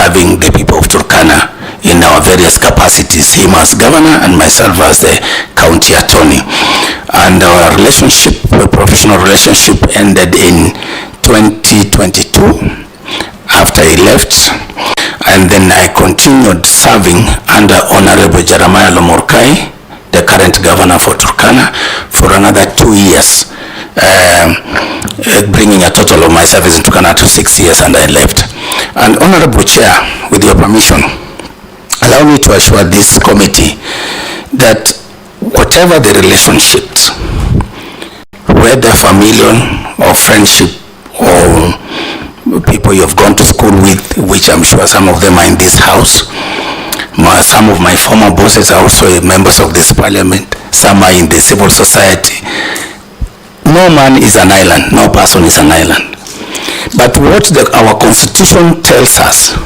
serving the people of Turkana in our various capacities, him as governor and myself as the county attorney. And our relationship, the professional relationship, ended in 2022 after he left. And then I continued serving under Honorable Jeremiah Lomorkai, the current governor for Turkana, for another 2 years, bringing a total of my service in Turkana to 6 years, and I left. And Honorable Chair, with your permission, allow me to assure this committee that whatever the relationships, whether familial or friendship or people you have gone to school with, which I'm sure some of them are in this house, some of my former bosses are also members of this parliament, some are in the civil society. No man is an island, no person is an island. But what our constitution tells us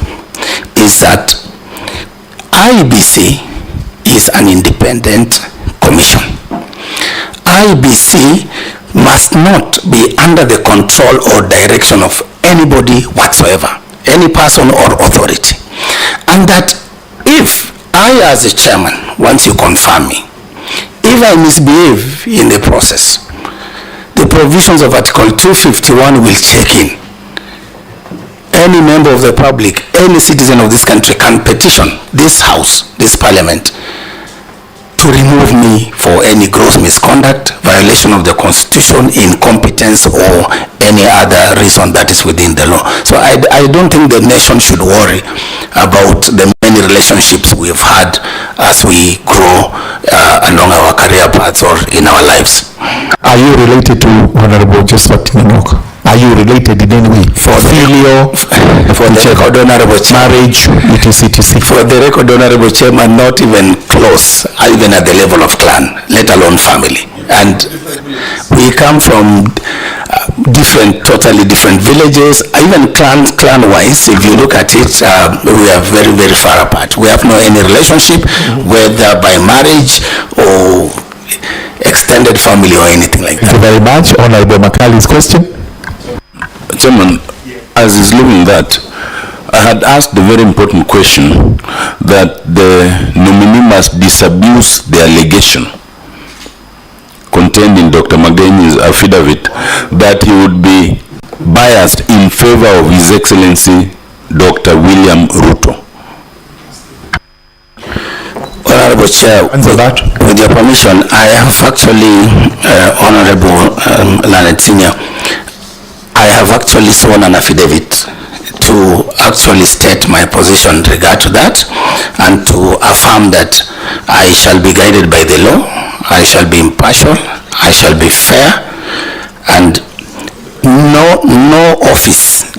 is that IEBC is an independent commission. IEBC must not be under the control or direction of anybody whatsoever, any person or authority. And that if I, as a chairman, once you confirm me, if I misbehave in the process, the provisions of Article 251 will check in. Any member of the public, any citizen of this country can petition this house, this parliament, to remove me for any gross misconduct, violation of the constitution, incompetence, or any other reason that is within the law. So I don't think the nation should worry about the many relationships we've had as we grow along our career paths or in our lives. Are you related to Honorable Josephat Nanok? Are you related in any way? For filial, for the record, Honorable marriage, etc. For the record, Honorable Chairman, not even close, even at the level of clan, let alone family. And we come from totally different villages, even clan-wise. If you look at it, we are very, very far apart. We have no any relationship, whether by marriage or extended family or anything like that. Thank you very much. Honorable Makali's question. Chairman, as is leaving that, I had asked the very important question that the nominee must disabuse the allegation contained in Dr. Magdeni's affidavit that he would be biased in favor of His Excellency Dr. William Ruto. Honorable Chair, with your permission, I have actually, Honorable Leonard Senior, I have actually sworn an affidavit to actually state my position in regard to that and to affirm that I shall be guided by the law, I shall be impartial, I shall be fair, and no office,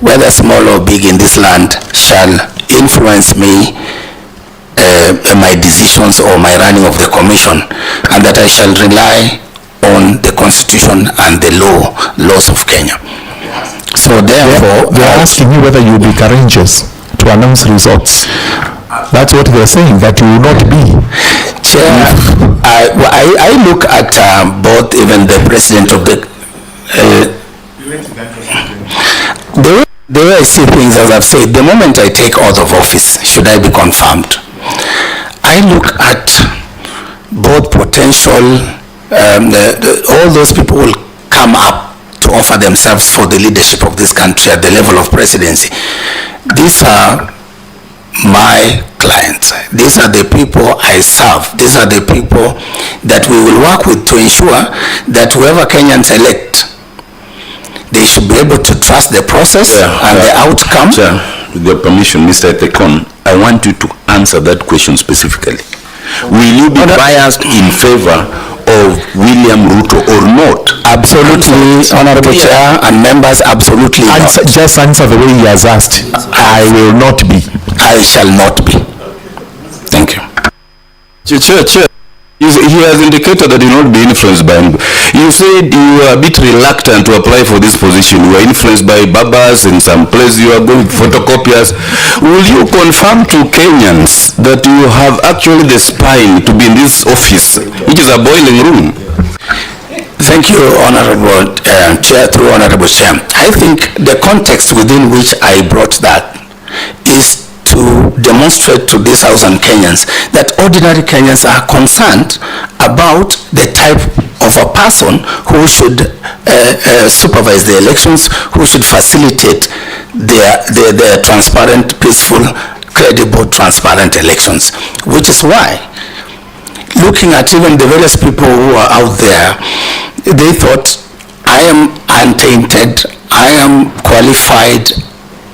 whether small or big in this land, shall influence me, my decisions or my running of the commission, and that I shall rely on the constitution and the laws of Kenya. So therefore, they're asking you whether you'll be courageous to announce results. That's what they're saying, that you will not be. Chair, I look at both, even the president of the way I see things, as I've said, the moment I take oath of office, should I be confirmed, I look at both potential, all those people will come up to offer themselves for the leadership of this country at the level of presidency. These are my clients. These are the people I serve. These are the people that we will work with to ensure that whoever Kenyans elect, they should be able to trust the process and the outcome. Sir, with your permission, Mr. Tekon, I want you to answer that question specifically. Will you be biased in favor of William Ruto or not? Absolutely, Honorable Chair and members, absolutely not. Just answer the way he has asked. I will not be. I shall not be. Thank you. Chair. He has indicated that he will not be influenced by him. You said you were a bit reluctant to apply for this position. You were influenced by babas in some place. You are going photocopiers. Will you confirm to Kenyans that you have actually the spine to be in this office, which is a boiling room? Thank you, Honorable Chair, through Honorable Chair. I think the context within which I brought that demonstrate to this House and Kenyans that ordinary Kenyans are concerned about the type of a person who should supervise the elections, who should facilitate their transparent, peaceful, credible, transparent elections. Which is why, looking at even the various people who are out there, they thought, I am untainted, I am qualified,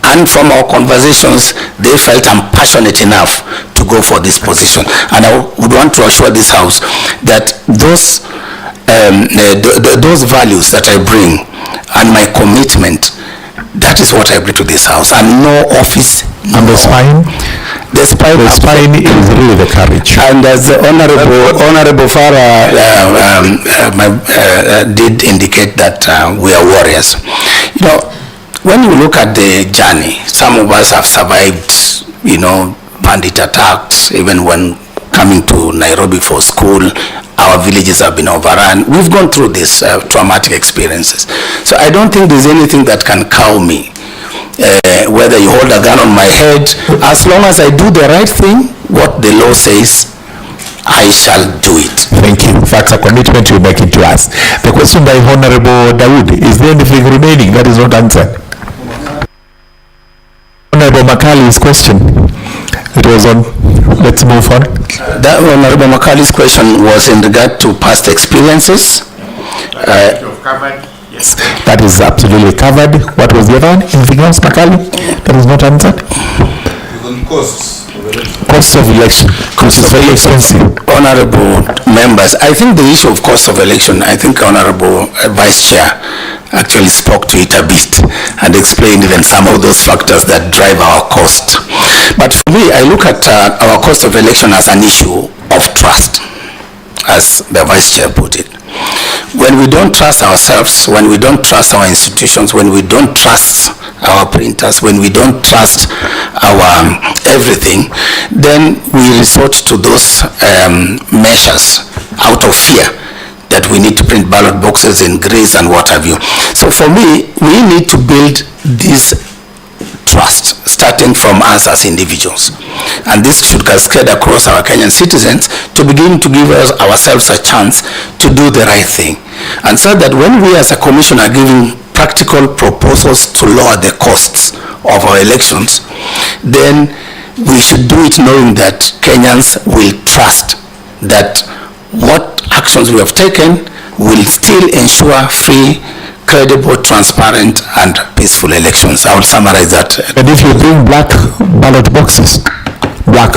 and from our conversations, they felt I'm passionate enough to go for this position. And I would want to assure this House that those values that I bring and my commitment, that is what I bring to this House, and no office. And the spine? The spine is really the courage. And as the Honorable Farah did indicate that we are warriors. You know, when you look at the journey, some of us have survived, you know, bandit attacks, even when coming to Nairobi for school, our villages have been overrun. We've gone through these traumatic experiences. So I don't think there's anything that can cow me. Whether you hold a gun on my head, as long as I do the right thing, what the law says, I shall do it. Thank you. That's a commitment you're making to us. The question by Honorable Dawood, is there anything remaining that is not answered? Honorable Makali's question. It was on. Let's move on. That Honorable Makali's question was in regard to past experiences. Yes, that is absolutely covered. What was the other one? Anything else, Makali? That is not answered? Cost of election. Cost is very expensive. Honorable members, I think the issue of cost of election, I think Honorable Vice Chair actually spoke to it a bit and explained even some of those factors that drive our cost. But for me, I look at our cost of election as an issue of trust, as the Vice Chair put it. When we don't trust ourselves, when we don't trust our institutions, when we don't trust our printers, when we don't trust our everything, then we resort to those measures out of fear that we need to print ballot boxes in grays and what have you. So for me, we need to build this trust, starting from us as individuals. And this should cascade across our Kenyan citizens to begin to give us ourselves a chance to do the right thing. And so that when we as a commission are giving practical proposals to lower the costs of our elections, then we should do it knowing that Kenyans will trust that what actions we have taken will still ensure free, credible, transparent, and peaceful elections. I will summarize that. And if you bring black ballot boxes, black,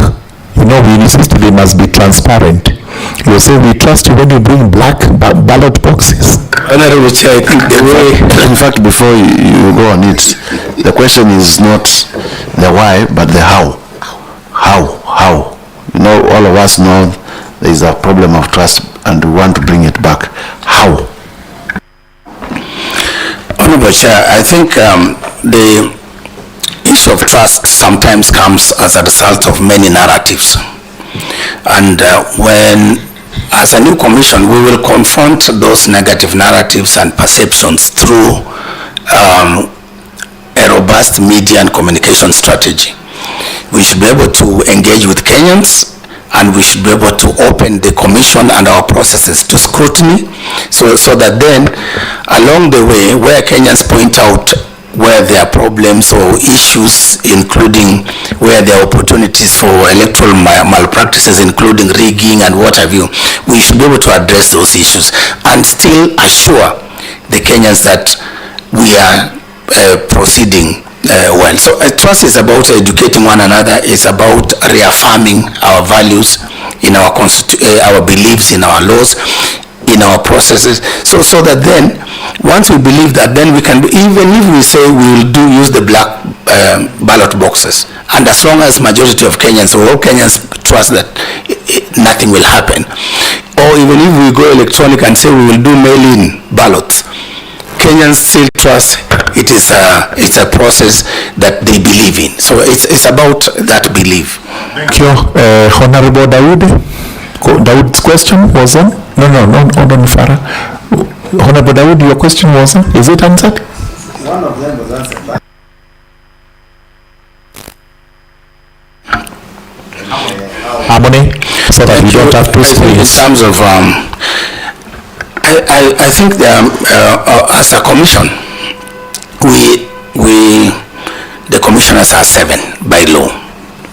you know, we insist they must be transparent. You say we trust you when you bring black ballot boxes. Honorable Chair, I think the way... In fact, before you go on it, the question is not the why, but the how. How? You know, all of us know there is a problem of trust and we want to bring it back. How? Honorable Chair, I think the issue of trust sometimes comes as a result of many narratives. And when, as a new commission, we will confront those negative narratives and perceptions through a robust media and communication strategy. We should be able to engage with Kenyans, and we should be able to open the commission and our processes to scrutiny, so that then along the way where Kenyans point out where there are problems or issues, including where there are opportunities for electoral malpractices, including rigging and what have you, we should be able to address those issues and still assure the Kenyans that we are proceeding well. So trust is about educating one another, it's about reaffirming our values in our our beliefs in our laws, in our processes, so that then once we believe that, then we can, even if we say we will use the black ballot boxes, and as long as majority of Kenyans or all Kenyans trust that nothing will happen, or even if we go electronic and say we will do mail-in ballots, Kenyans still trust it's a process that they believe in. So it's about that belief. Thank you. Honorable Dawood. Dawood's question was on? No, Farah. Honorable Dawood, your question was on? Is it answered? One of them was answered. Harmony, so that we don't have two In screens. terms of, I think as a commission, the commissioners are 7 by law,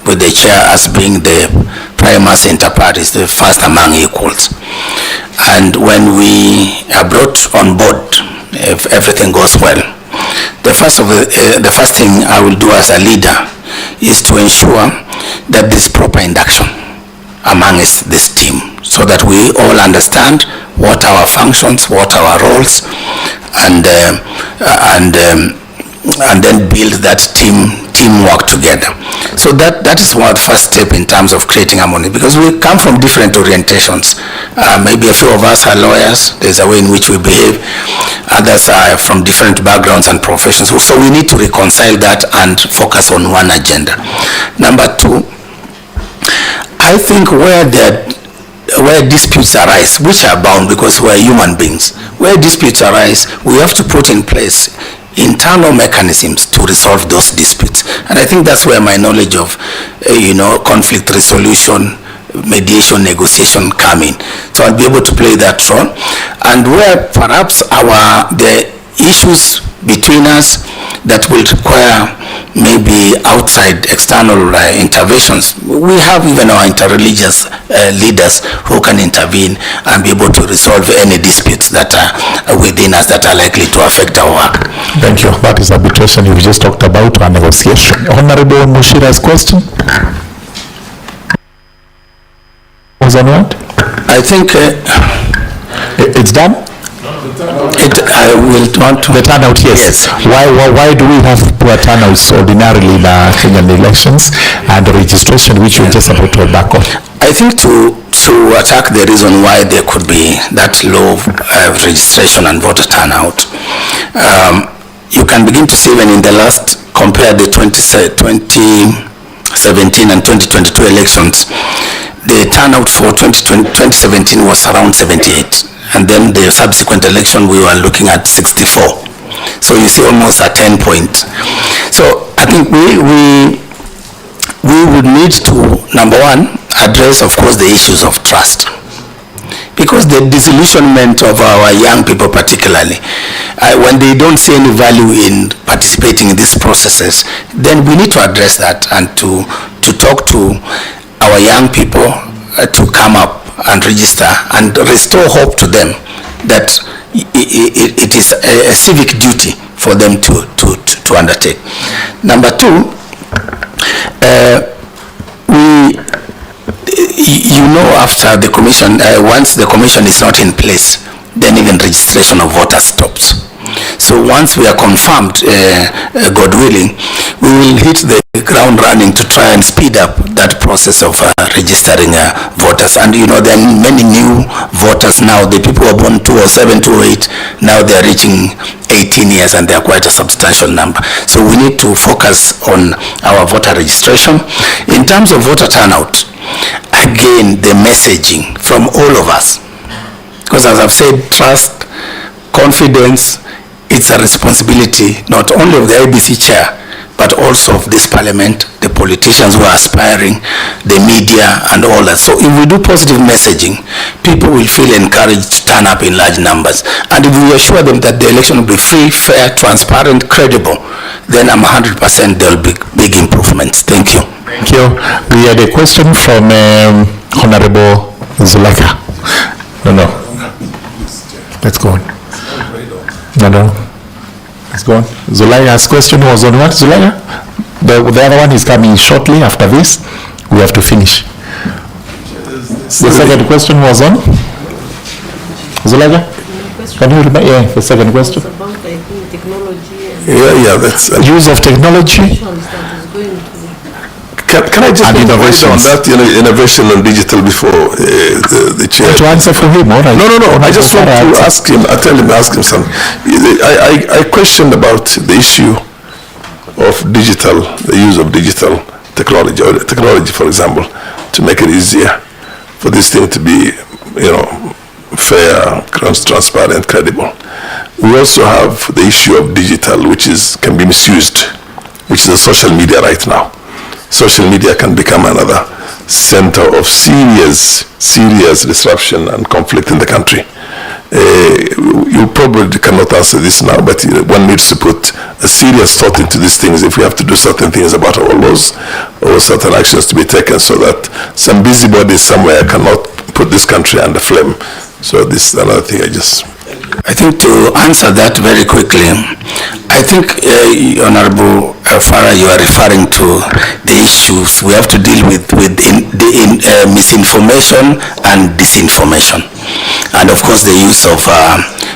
with the chair as being the primus inter pares, the first among equals. And when we are brought on board, if everything goes well, the first thing I will do as a leader is to ensure that there's proper induction amongst this team, so that we all understand what our functions, what our roles, and then build that teamwork together. So that is one first step in terms of creating harmony, because we come from different orientations. Maybe a few of us are lawyers. There's a way in which we behave. Others are from different backgrounds and professions. So we need to reconcile that and focus on one agenda. Number 2, I think where disputes arise, which are bound because we're human beings, where disputes arise, we have to put in place internal mechanisms to resolve those disputes. And I think that's where my knowledge of conflict resolution, mediation, negotiation come in. So I'll be able to play that role. And where perhaps the issues between us that will require maybe outside external interventions, we have even our interreligious leaders who can intervene and be able to resolve any disputes that are within us that are likely to affect our work. Thank you. That is arbitration you've just talked about, and negotiation. Honorable Mushira's question was on what? I think It's done? I will want to... The turnout, yes. Why do we have poor turnouts ordinarily in Kenyan elections, and the registration which you're just about to back on? I think to attack the reason why there could be that low registration and voter turnout, you can begin to see even in the last, compare the 2017 and 2022 elections, the turnout for 2017 was around 78. And then the subsequent election we were looking at 64. So you see almost a 10 point. So I think we would need to, number 1, address of course the issues of trust. Because the disillusionment of our young people particularly, when they don't see any value in participating in these processes, then we need to address that and to talk to our young people to come up and register and restore hope to them that it is a civic duty for them to undertake. Number 2, after the commission, once the commission is not in place, then even registration of voters stops. So once we are confirmed, God willing, we will hit the ground running to try and speed up that process of registering voters. And there are many new voters now. The people who are born 2007, 2008, now they are reaching 18 years and they are quite a substantial number. So we need to focus on our voter registration. In terms of voter turnout, again, the messaging from all of us. Because as I've said, trust, confidence, it's a responsibility not only of the IEBC chair, but also of this parliament, the politicians who are aspiring, the media and all that. So if we do positive messaging, people will feel encouraged to turn up in large numbers. And if we assure them that the election will be free, fair, transparent, credible, then I'm 100% there will be big improvements. Thank you. Thank you. We had a question from Honorable Zuleka. No. Let's go on. No. Let's go on. Zulaya's question was on what? Zulaya? The other one is coming shortly after this. We have to finish. The second question was on? Zulaya? Can you remember? Yeah, the second question. It's about, I think, technology and Yeah, that's use of technology. Can I just on that innovation on digital before the chair? To answer for him, all right? No. I just want to ask him. Ask him something. I questioned about the issue of digital, the use of digital technology, or technology, for example, to make it easier for this thing to be, fair, transparent, credible. We also have the issue of digital, which can be misused, which is the social media right now. Social media can become another center of serious disruption and conflict in the country. You probably cannot answer this now, but one needs to put a serious thought into these things if we have to do certain things about our laws or certain actions to be taken, so that some busybodies somewhere cannot put this country under flame. So this is another thing I think to answer that very quickly, I think, Honorable Farah, you are referring to the issues we have to deal with misinformation and disinformation, and of course the use of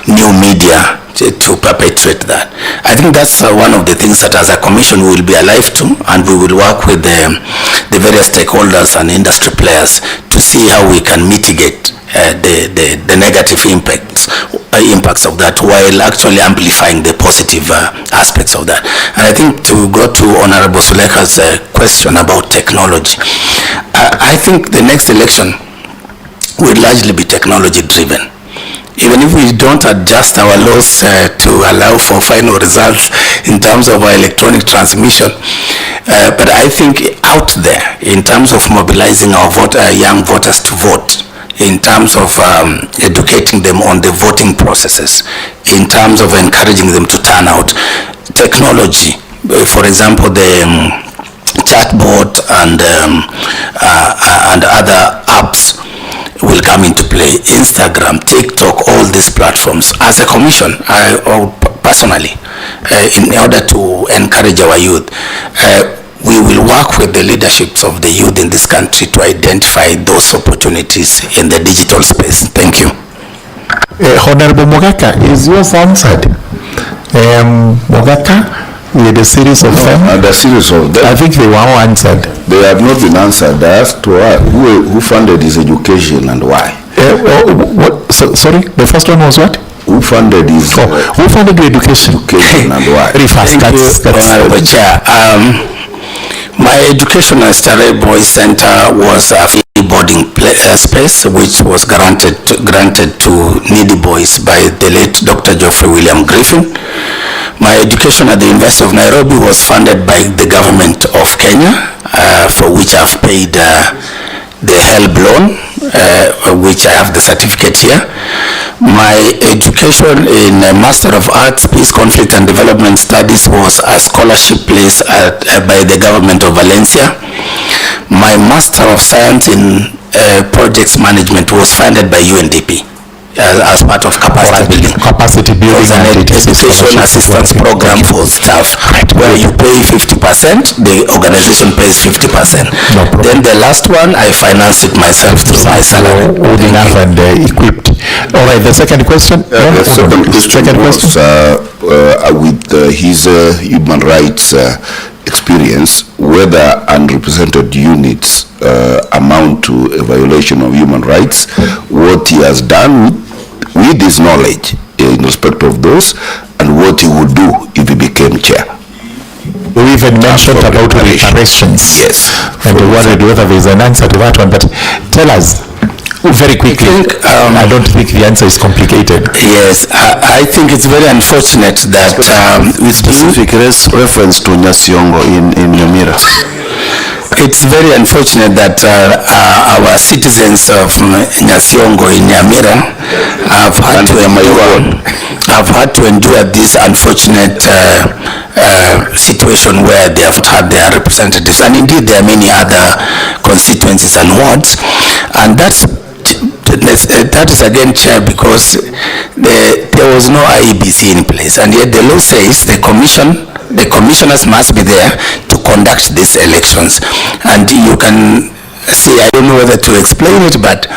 new media to perpetuate that. I think that's one of the things that as a commission we will be alive to, and we will work with the various stakeholders and industry players to see how we can mitigate the negative impacts of that, while actually amplifying the positive aspects of that. And I think to go to Honorable Suleka's question about technology, I think the next election will largely be technology driven. Even if we don't adjust our laws to allow for final results in terms of our electronic transmission, but I think out there, in terms of mobilizing our young voters to vote, in terms of educating them on the voting processes, in terms of encouraging them to turn out, technology, for example, the chatbot and other apps will come into play. Instagram, TikTok, all these platforms. As a commission, or personally, in order to encourage our youth, we will work with the leaderships of the youth in this country to identify those opportunities in the digital space. Thank you. Honorable Mogaka, is yours answered? Mogaka, we had a series of them. And a series of them. I think they were all answered. They have not been answered. I asked who funded his education and why. Sorry, the first one was what? Who funded his who funded the education? And why? That's Honorable Chair. My education at Starehe Boys Center was a free boarding space which was granted to needy boys by the late Dr. Geoffrey William Griffin. My education at the University of Nairobi was funded by the government of Kenya, for which I've paid the HELB loan, which I have the certificate here. My education in Master of Arts, Peace, Conflict and Development Studies was a scholarship placed by the government of Valencia. My Master of Science in Projects Management was funded by UNDP. As part of capacity building. It was an education assistance program for staff, where you pay 50%, the organization pays 50%. Then the last one, I financed it myself through my salary. Good enough and equipped. All right, the second question. The second question was with his human rights experience, whether unrepresented units amount to a violation of human rights, what he has done with his knowledge in respect of those, and what he would do if he became chair. We even mentioned about reparations. Yes. And we wondered whether there is an answer to that one, but tell us very quickly. I don't think the answer is complicated. Yes, I think it's very unfortunate that with specific reference to Nyasiongo in Nyamira. It's very unfortunate that our citizens of Nyasiongo in Nyamira have had to endure this unfortunate situation where they have had their representatives, and indeed there are many other constituencies and wards, and that is again, Chair, because there was no IEBC in place, and yet the law says the commissioners must be there to conduct these elections. And you can see, I don't know whether to explain it, but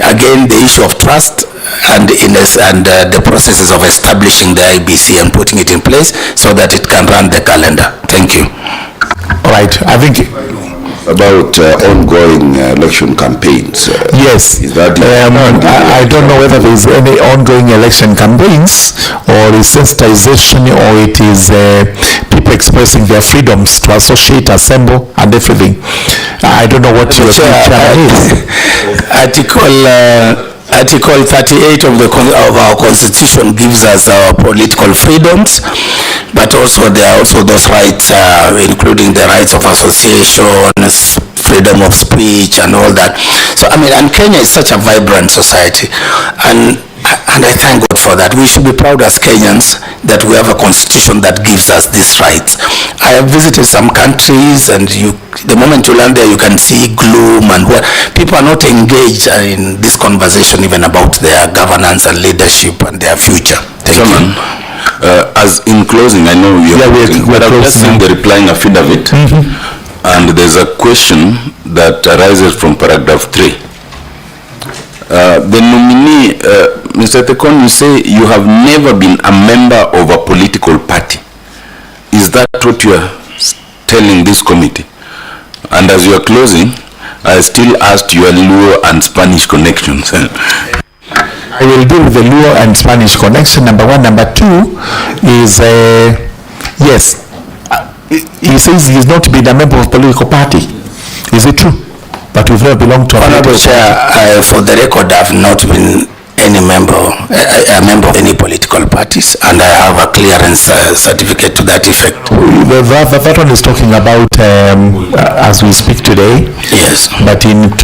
again, the issue of trust and the processes of establishing the IEBC and putting it in place so that it can run the calendar. Thank you. All right, I think about ongoing election campaigns. Yes. Is that I don't know whether there is any ongoing election campaigns, or is sensitization, or it is people expressing their freedoms to associate, assemble, and everything. I don't know what your chairman is. Article 38 of our Constitution gives us our political freedoms, but also there are also those rights, including the rights of association, freedom of speech and all that. So I mean, and Kenya is such a vibrant society, and I thank God for that. We should be proud as Kenyans that we have a constitution that gives us these rights. I have visited some countries, and the moment you land there, you can see gloom and what people are not engaged in this conversation even about their governance and leadership and their future. Thank you. As in closing, I know you're but I've just seen the replying affidavit, and there's a question that arises from paragraph 3. The nominee, Mr. Tekon, you say you have never been a member of a political party. Is that what you are telling this committee? And as you are closing, I still asked your Luo and Spanish connections. I will deal with the Luo and Spanish connection, number one. Number two is, yes, he says he's not been a member of a political party. Is it true? But we've never belonged to a Honorable Chair, for the record, I've not been a member of any political parties, and I have a clearance certificate to that effect. That one is talking about as we speak today. Yes. But in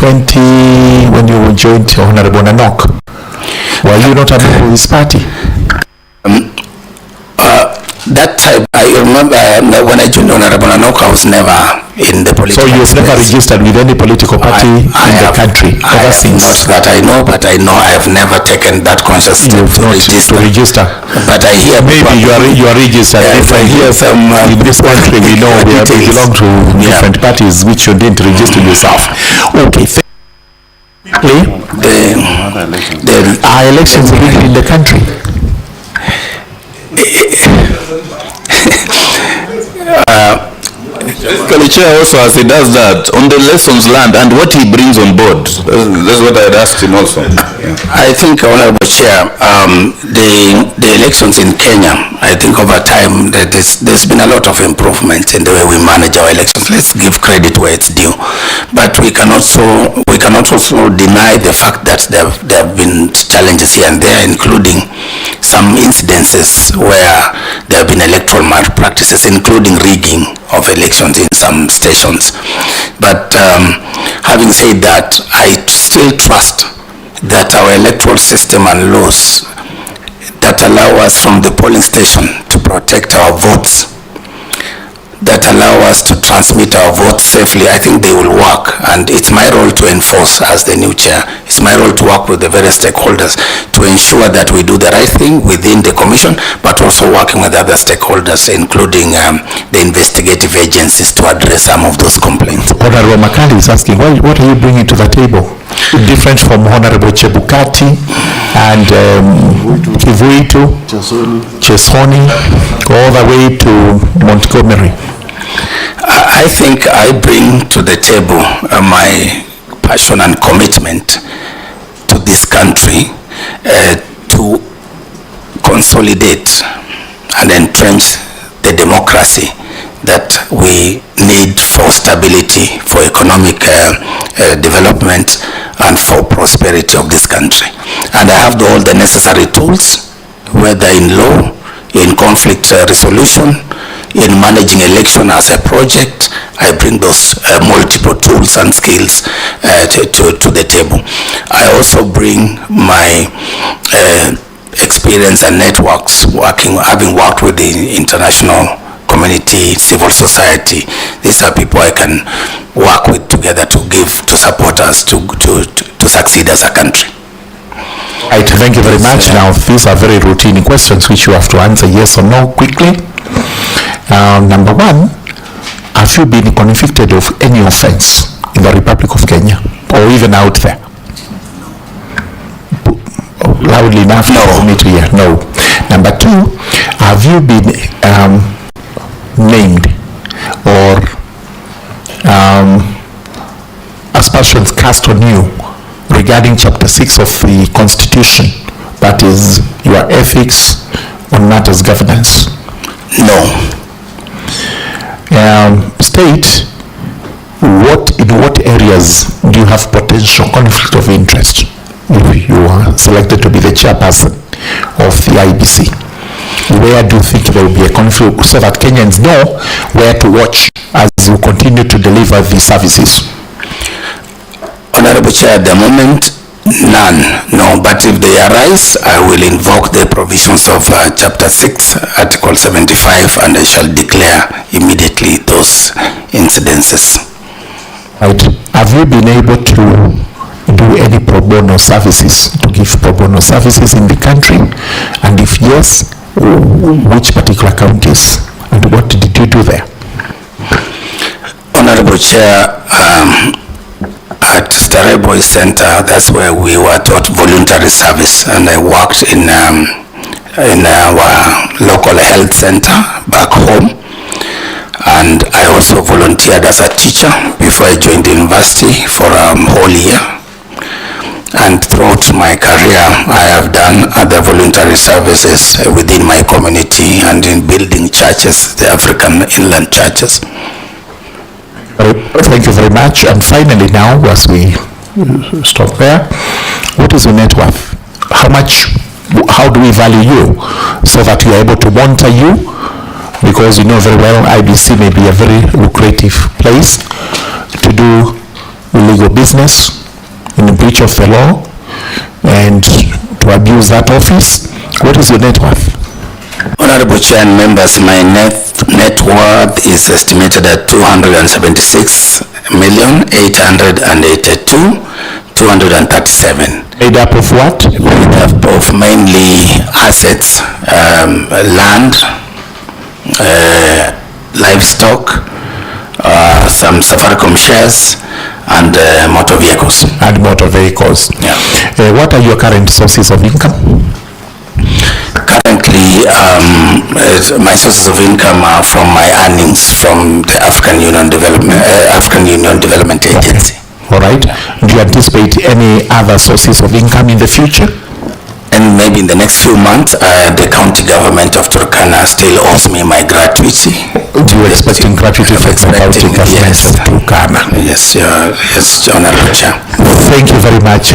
when you joined Honorable Nanok, were you not a member of his party? That time, I remember when I joined Honorable Nanok, I was never in the political. So you've never registered with any political party in the country ever since? Not that I know, but I know I have never taken that conscious step to register. But I hear maybe you are registered. Yeah, if I hear some in this country, we know we belong to different parties which you didn't register yourself. Okay. Are elections legal in the country? The chair also, as he does that, on the lessons learned and what he brings on board. That's what I had asked him also. Yeah. I think, Honorable Chair, the elections in Kenya, I think over time there's been a lot of improvement in the way we manage our elections. Let's give credit where it's due. But we cannot also deny the fact that there have been challenges here and there, including some incidences where there have been electoral malpractices, including rigging of elections in some stations. But having said that, I still trust that our electoral system and laws that allow us from the polling station to protect our votes, that allow us to transmit our votes safely, I think they will work. And it's my role to enforce as the new chair. It's my role to work with the various stakeholders to ensure that we do the right thing within the commission, but also working with other stakeholders, including the investigative agencies, to address some of those complaints. Honorable Makali is asking, what are you bringing to the table? Different from Honorable Chebukati and Kivuitu, Chesoni, all the way to Montgomery. I think I bring to the table my passion and commitment to this country to consolidate and entrench the democracy that we need for stability, for economic development, and for prosperity of this country. And I have all the necessary tools, whether in law, in conflict resolution, in managing election as a project. I bring those multiple tools and skills to the table. I also bring my experience and networks having worked with the international community, civil society. These are people I can work with together to support us to succeed as a country. Right, thank you very much. Now, these are very routine questions which you have to answer yes or no quickly. Number one, have you been convicted of any offense in the Republic of Kenya or even out there? Loudly enough for me to hear. No. Number two, have you been named or aspersions cast on you regarding Chapter 6 of the Constitution, that is your ethics on matters governance? No. State, in what areas do you have potential conflict of interest if you are selected to be the chairperson of the IEBC? Where do you think there will be a conflict so that Kenyans know where to watch as you continue to deliver these services? Honorable Chair, at the moment, none, no. But if they arise, I will invoke the provisions of Chapter 6, Article 75, and I shall declare immediately those incidences. Right. Have you been able to do any pro bono services, to give pro bono services in the country? And if yes, which particular counties? And what did you do there? Honorable Chair, at Stareboy Center, that's where we were taught voluntary service, and I worked in our local health center back home, and I also volunteered as a teacher before I joined the university for a whole year. And throughout my career, I have done other voluntary services within my community and in building churches, the African inland churches. Thank you very much. And finally now, as we stop there, what is your net worth? How do we value you so that we are able to monitor you? Because you know very well IBC may be a very lucrative place to do illegal business in the breach of the law and to abuse that office. What is your net worth? Honorable Chair and members, my net worth is estimated at 276,882,237. Made up of what? Made up of mainly assets, land, livestock, some Safaricom shares, and motor vehicles. And motor vehicles. Yeah. What are your current sources of income? Currently, my sources of income are from my earnings from the African Union Development Agency. All right. Do you anticipate any other sources of income in the future? And maybe in the next few months, the county government of Turkana still owes me my gratuity. Do you expecting gratuity from the county government of Turkana? Yes, yes, Honorable Chair. Thank you very much,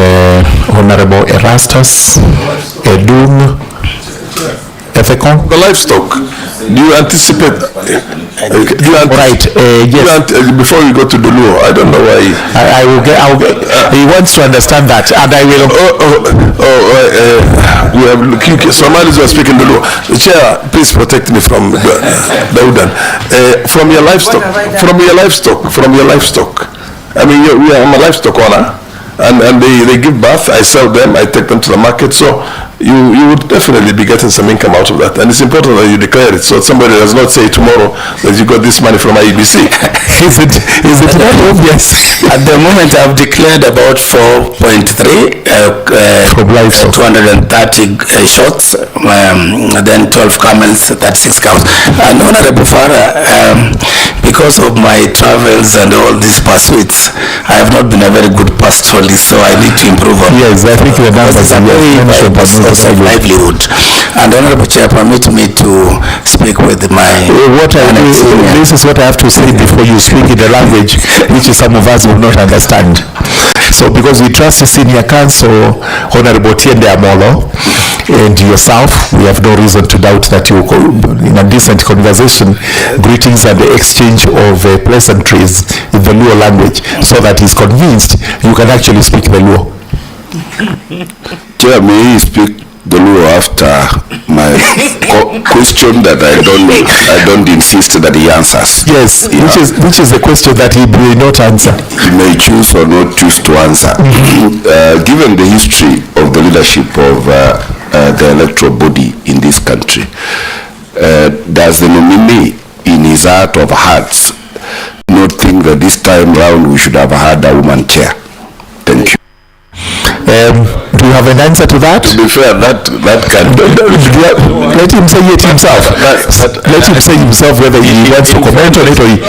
Honorable Erastus, Edung, Ethekon. The livestock, do you anticipate? Right, yes. Before we go to the law, I don't know why. I will get, he wants to understand that, and I will. We have Somalis who are speaking the law. The chair, please protect me from Daudan. From your livestock. I mean, I'm a livestock owner, and they give birth. I sell them. I take them to the market. So you would definitely be getting some income out of that, and it's important that you declare it so somebody does not say tomorrow that you got this money from IEBC. Is it not obvious? At the moment, I've declared about 4.3 from livestock. 230 shots, then 12 camels, 36 cows. And Honorable Farah, because of my travels and all these pursuits, I have not been a very good pastoralist, so I need to improve on. Yes, I think the numbers are mentioned. Of livelihood. And Honorable Chair, permit me to speak with my... This is what I have to say before you speak in the language which some of us will not understand. So because we trust the senior counsel, Honorable Tiende Amolo, and yourself, we have no reason to doubt that you, in a decent conversation, greetings and the exchange of pleasantries in the Luo language, so that he's convinced you can actually speak the Luo. Chair, may he speak the law after my question that I don't insist that he answers. Yes, yeah. which is the question that he will not answer. He may choose or not choose to answer. Given the history of the leadership of the electoral body in this country, does the nominee in his heart of hearts not think that this time round we should have had a woman chair? Thank you. Do you have an answer to that? To be fair, that can... Let him say it himself. Let him say himself whether he wants to comment on it or he...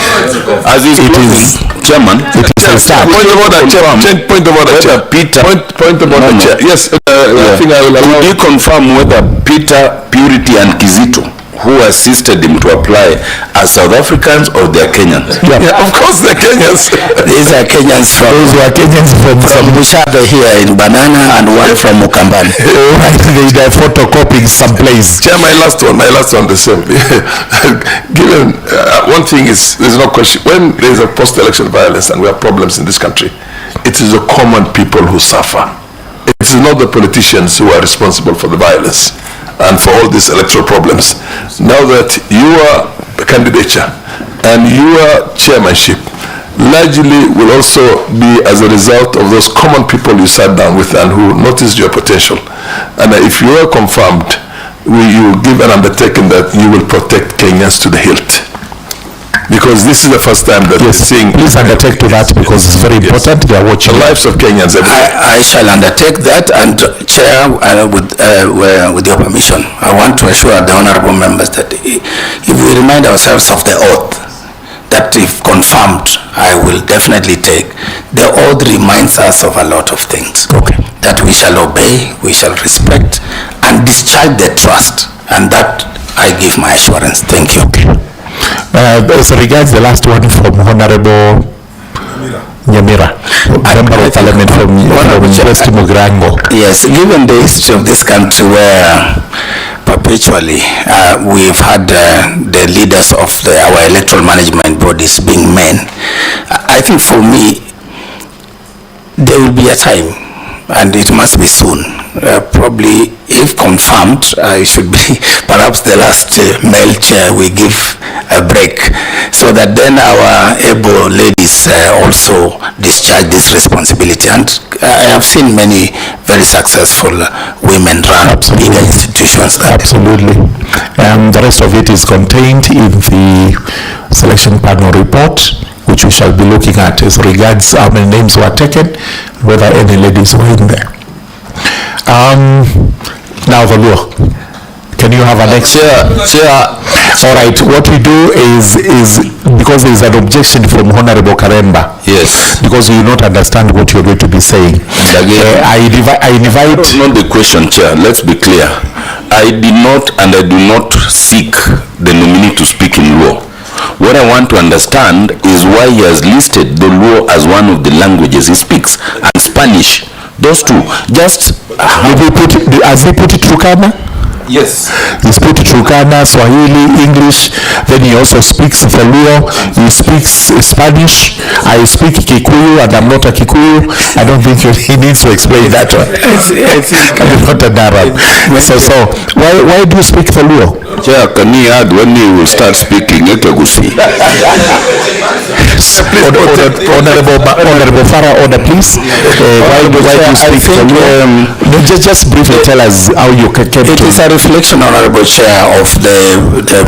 As it is, Chairman. It is a start. Point of order, Chair. Point of order, Chair. Peter. Point of order, Chair. Yes, I think I will allow... Could you confirm whether Peter, Purity and Kizito, who assisted him to apply, are South Africans or they are Kenyans? Yeah, of course they're Kenyans. These are Kenyans from... Those were Kenyans from Bushado here in Banana and one from Mukambani. They are photocopying someplace. Chair, my last one the same. Given, one thing is, there's no question, when there is a post-election violence and we have problems in this country, it is the common people who suffer. It is not the politicians who are responsible for the violence and for all these electoral problems. Now that your candidature and your chairmanship largely will also be as a result of those common people you sat down with and who noticed your potential. And if you are confirmed, you give an undertaking that you will protect Kenyans to the hilt. Because this is the first time that we're seeing... Please undertake to that because it's very important. They are watching. The lives of Kenyans every day. I shall undertake that, and Chair, with your permission, I want to assure the honorable members that if we remind ourselves of the oath, that if confirmed, I will definitely take. The oath reminds us of a lot of things. Okay. That we shall obey, we shall respect, and discharge the trust, and that I give my assurance. Thank you. As regards the last one from Honorable Nyamira, Member of Parliament from West Mugrango. Yes, given the history of this country where perpetually we've had the leaders of our electoral management bodies being men, I think for me there will be a time, and it must be soon, probably if confirmed, I should be perhaps the last male chair we give a break, so that then our able ladies also discharge this responsibility. And I have seen many very successful women run bigger institutions. Absolutely. The rest of it is contained in the selection panel report, which we shall be looking at as regards how many names were taken, whether any ladies were in there. Now, Valuo, can you have an next? Chair. All right, what we do is because there is an objection from Honorable Karemba. Yes. Because you do not understand what you're going to be saying. I invite... Not the question, Chair. Let's be clear. I did not and I do not seek the nominee to speak in law. What I want to understand is why he has listed the law as one of the languages he speaks, and Spanish. Those two. Just... Has he put it Turkana? Yes. He speaks Turkana, Swahili, English, then he also speaks Valuo, he speaks Spanish, I speak Kikuyu and I'm not a Kikuyu. I don't think he needs to explain that one. I'm not an Arab. So why do you speak Valuo? Chair, can he add when he will start speaking Ekegusi? Honorable Farah, order please. Why do you speak Valuo? Just briefly tell us how you came to... It is a reflection, Honorable Chair, of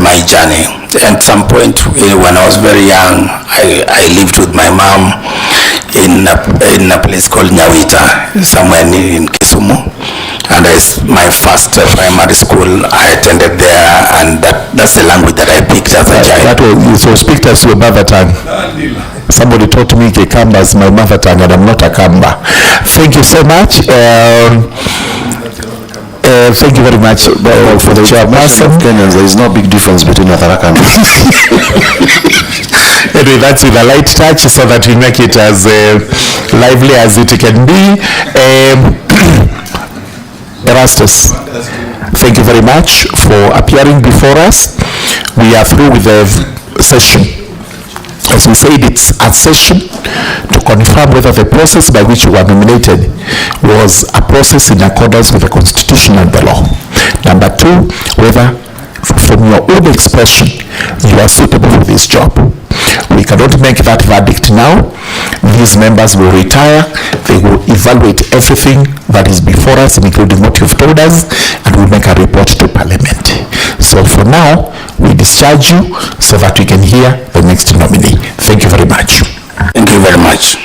my journey. At some point when I was very young, I lived with my mom in a place called Nyawita, somewhere in Kisumu. And my first primary school, I attended there, and that's the language that I picked as a child. So speak as your mother tongue. Somebody taught me Kikamba as my mother tongue, and I'm not a Kamba. Thank you so much. Thank you very much for the chairperson. Kenyans, there is no big difference between Atharaka and Anyway, that's with a light touch so that we make it as lively as it can be. Erastus, thank you very much for appearing before us. We are through with the session. As we said, it's a session to confirm whether the process by which you were nominated was a process in accordance with the Constitution and the law. Number two, whether from your own expression you are suitable for this job. We cannot make that verdict now. These members will retire. They will evaluate everything that is before us, including what you've told us, and we'll make a report to Parliament. So for now, we discharge you so that we can hear the next nominee. Thank you very much. Thank you very much.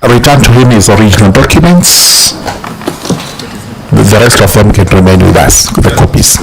Return to him his original documents. The rest of them can remain with us, the copies.